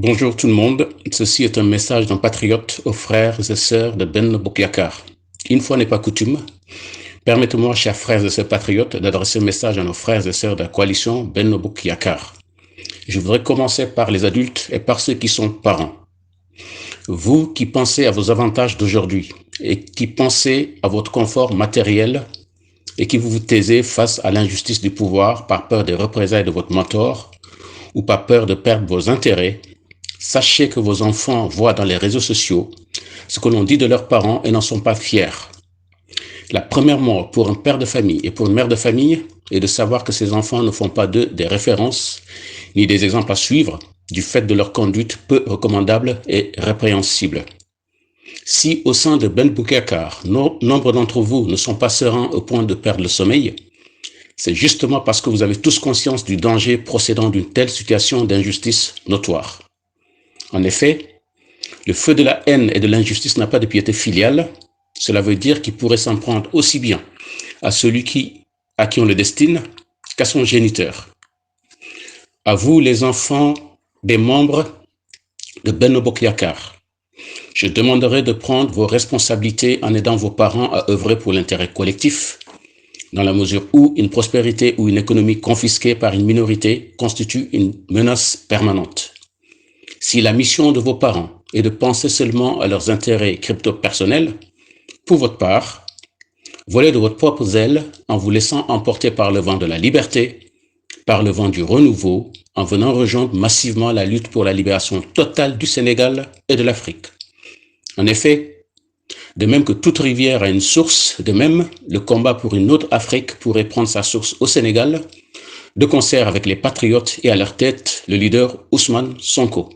Bonjour tout le monde, ceci est un message d'un patriote aux frères et sœurs de Benno Bokk Yakaar. Une fois n'est pas coutume, permettez-moi, chers frères et sœurs patriotes, d'adresser un message à nos frères et sœurs de la coalition Benno Bokk Yakaar. Je voudrais commencer par les adultes et par ceux qui sont parents. Vous qui pensez à vos avantages d'aujourd'hui et qui pensez à votre confort matériel et qui vous taisez face à l'injustice du pouvoir par peur des représailles de votre mentor ou par peur de perdre vos intérêts, sachez que vos enfants voient dans les réseaux sociaux ce que l'on dit de leurs parents et n'en sont pas fiers. La première mort pour un père de famille et pour une mère de famille est de savoir que ces enfants ne font pas d'eux des références ni des exemples à suivre du fait de leur conduite peu recommandable et répréhensible. Si au sein de Benno Bokk Yakaar, nombre d'entre vous ne sont pas sereins au point de perdre le sommeil, c'est justement parce que vous avez tous conscience du danger procédant d'une telle situation d'injustice notoire. En effet, le feu de la haine et de l'injustice n'a pas de piété filiale. Cela veut dire qu'il pourrait s'en prendre aussi bien à celui à qui on le destine qu'à son géniteur. À vous, les enfants des membres de Benno Bokk Yakaar, je demanderai de prendre vos responsabilités en aidant vos parents à œuvrer pour l'intérêt collectif, dans la mesure où une prospérité ou une économie confisquée par une minorité constitue une menace permanente. Si la mission de vos parents est de penser seulement à leurs intérêts crypto-personnels, pour votre part, volez de votre propre zèle en vous laissant emporter par le vent de la liberté, par le vent du renouveau, en venant rejoindre massivement la lutte pour la libération totale du Sénégal et de l'Afrique. En effet, de même que toute rivière a une source, de même, le combat pour une autre Afrique pourrait prendre sa source au Sénégal, de concert avec les patriotes et à leur tête, le leader Ousmane Sonko.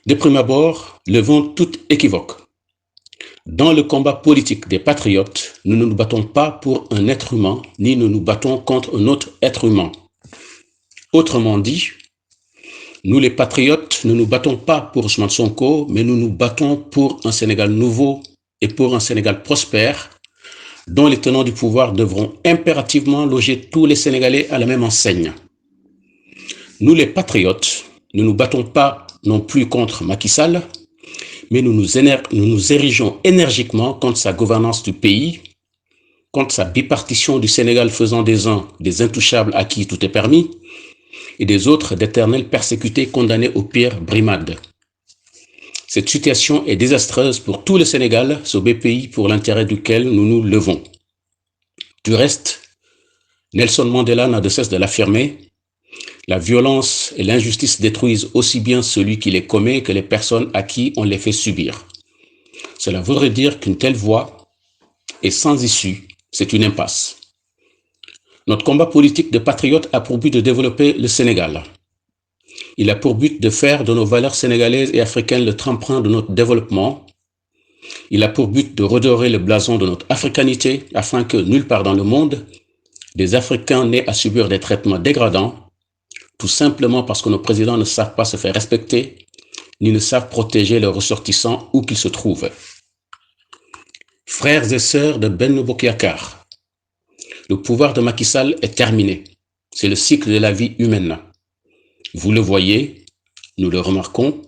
De prime abord, levons toute équivoque. Dans le combat politique des patriotes, nous ne nous battons pas pour un être humain, ni nous nous battons contre un autre être humain. Autrement dit, nous les patriotes ne nous battons pas pour Ousmane Sonko, mais nous nous battons pour un Sénégal nouveau et pour un Sénégal prospère, dont les tenants du pouvoir devront impérativement loger tous les Sénégalais à la même enseigne. Nous les patriotes ne nous battons pas non plus contre Macky Sall, mais nous nous érigeons énergiquement contre sa gouvernance du pays, contre sa bipartition du Sénégal faisant des uns des intouchables à qui tout est permis, et des autres d'éternels persécutés condamnés aux pires brimades. Cette situation est désastreuse pour tout le Sénégal, ce beau pays pour l'intérêt duquel nous nous levons. Du reste, Nelson Mandela n'a de cesse de l'affirmer, la violence et l'injustice détruisent aussi bien celui qui les commet que les personnes à qui on les fait subir. Cela voudrait dire qu'une telle voie est sans issue, c'est une impasse. Notre combat politique de patriotes a pour but de développer le Sénégal. Il a pour but de faire de nos valeurs sénégalaises et africaines le tremplin de notre développement. Il a pour but de redorer le blason de notre africanité afin que nulle part dans le monde, des Africains n'aient à subir des traitements dégradants, tout simplement parce que nos présidents ne savent pas se faire respecter, ni ne savent protéger leurs ressortissants où qu'ils se trouvent. Frères et sœurs de Benno Bokk Yakaar, le pouvoir de Macky Sall est terminé. C'est le cycle de la vie humaine. Vous le voyez, nous le remarquons,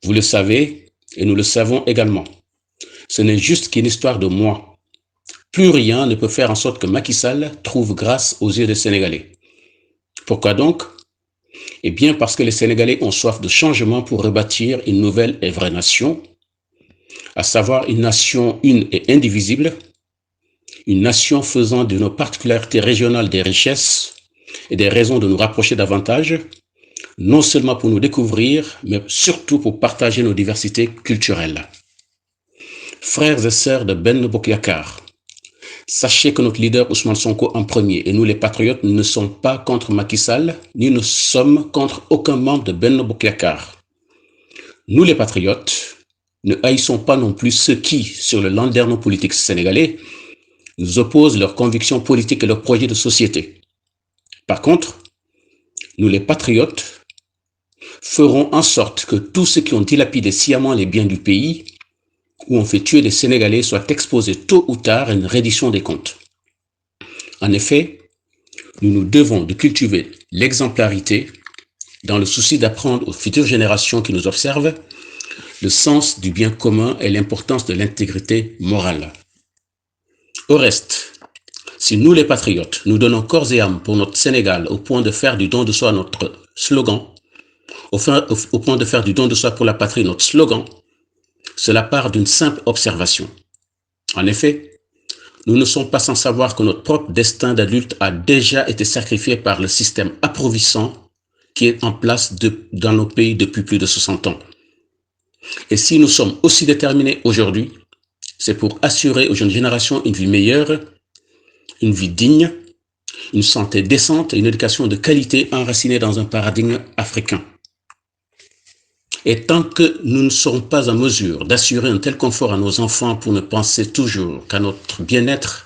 vous le savez et nous le savons également. Ce n'est juste qu'une histoire de moi. Plus rien ne peut faire en sorte que Macky Sall trouve grâce aux yeux des Sénégalais. Pourquoi donc ? Eh bien parce que les Sénégalais ont soif de changement pour rebâtir une nouvelle et vraie nation, à savoir une nation une et indivisible, une nation faisant de nos particularités régionales des richesses et des raisons de nous rapprocher davantage, non seulement pour nous découvrir, mais surtout pour partager nos diversités culturelles. Frères et sœurs de Benno Bokk Yakaar, sachez que notre leader Ousmane Sonko en premier et nous les patriotes ne sommes pas contre Macky Sall, ni ne sommes contre aucun membre de Benno Bokk Yakaar. Nous les patriotes ne haïssons pas non plus ceux qui, sur le landerneau politique sénégalais, nous opposent leurs convictions politiques et leurs projets de société. Par contre, nous les patriotes ferons en sorte que tous ceux qui ont dilapidé sciemment les biens du pays ou ont fait tuer des Sénégalais soient exposés tôt ou tard à une reddition des comptes. En effet, nous nous devons de cultiver l'exemplarité, dans le souci d'apprendre aux futures générations qui nous observent le sens du bien commun et l'importance de l'intégrité morale. Au reste, si nous les patriotes, nous donnons corps et âme pour notre Sénégal au point de faire du don de soi notre slogan, au point de faire du don de soi pour la patrie notre slogan, cela part d'une simple observation. En effet, nous ne sommes pas sans savoir que notre propre destin d'adulte a déjà été sacrifié par le système appauvrissant qui est en place dans nos pays depuis plus de 60 ans. Et si nous sommes aussi déterminés aujourd'hui, c'est pour assurer aux jeunes générations une vie meilleure, une vie digne, une santé décente et une éducation de qualité enracinée dans un paradigme africain. Et tant que nous ne serons pas en mesure d'assurer un tel confort à nos enfants pour ne penser toujours qu'à notre bien-être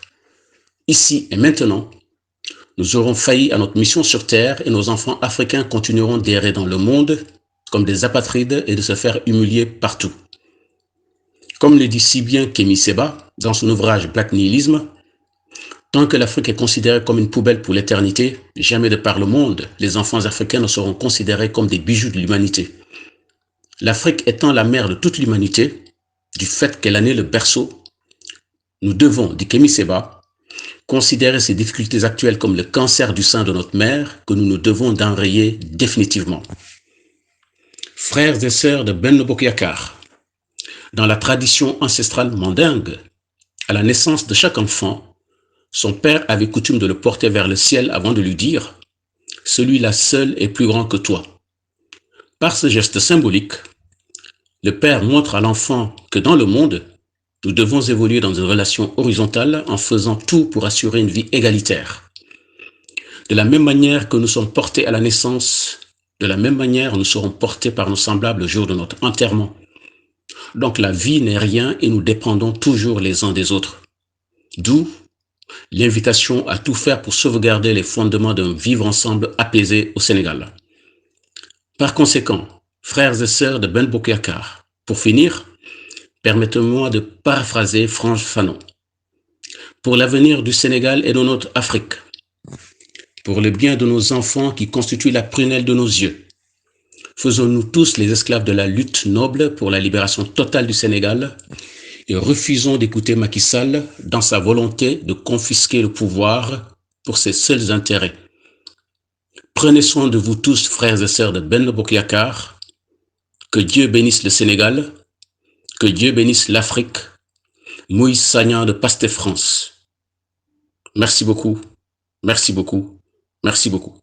ici et maintenant, nous aurons failli à notre mission sur Terre et nos enfants africains continueront d'errer dans le monde comme des apatrides et de se faire humilier partout. Comme le dit si bien Kémy Séba dans son ouvrage Black Nihilisme, tant que l'Afrique est considérée comme une poubelle pour l'éternité, jamais de par le monde, les enfants africains ne seront considérés comme des bijoux de l'humanité. L'Afrique étant la mère de toute l'humanité, du fait qu'elle en est le berceau, nous devons, dit Kémy Séba, considérer ces difficultés actuelles comme le cancer du sein de notre mère que nous nous devons d'enrayer définitivement. Frères et sœurs de Benno Bokk Yakaar, dans la tradition ancestrale mandingue, à la naissance de chaque enfant, son père avait coutume de le porter vers le ciel avant de lui dire « Celui-là seul est plus grand que toi ». Par ce geste symbolique, le père montre à l'enfant que dans le monde, nous devons évoluer dans une relation horizontale en faisant tout pour assurer une vie égalitaire. De la même manière que nous sommes portés à la naissance, de la même manière nous serons portés par nos semblables le jour de notre enterrement. Donc la vie n'est rien et nous dépendons toujours les uns des autres. D'où l'invitation à tout faire pour sauvegarder les fondements d'un vivre ensemble apaisé au Sénégal. Par conséquent, frères et sœurs de Benno Bokk Yakaar, pour finir, permettez-moi de paraphraser Frantz Fanon. Pour l'avenir du Sénégal et de notre Afrique, pour le bien de nos enfants qui constituent la prunelle de nos yeux, faisons-nous tous les esclaves de la lutte noble pour la libération totale du Sénégal et refusons d'écouter Macky Sall dans sa volonté de confisquer le pouvoir pour ses seuls intérêts. Prenez soin de vous tous, frères et sœurs de Benno Bokk Yakaar. Que Dieu bénisse le Sénégal, que Dieu bénisse l'Afrique. Moïse Sagnan de Pastef France. Merci beaucoup, merci beaucoup, merci beaucoup.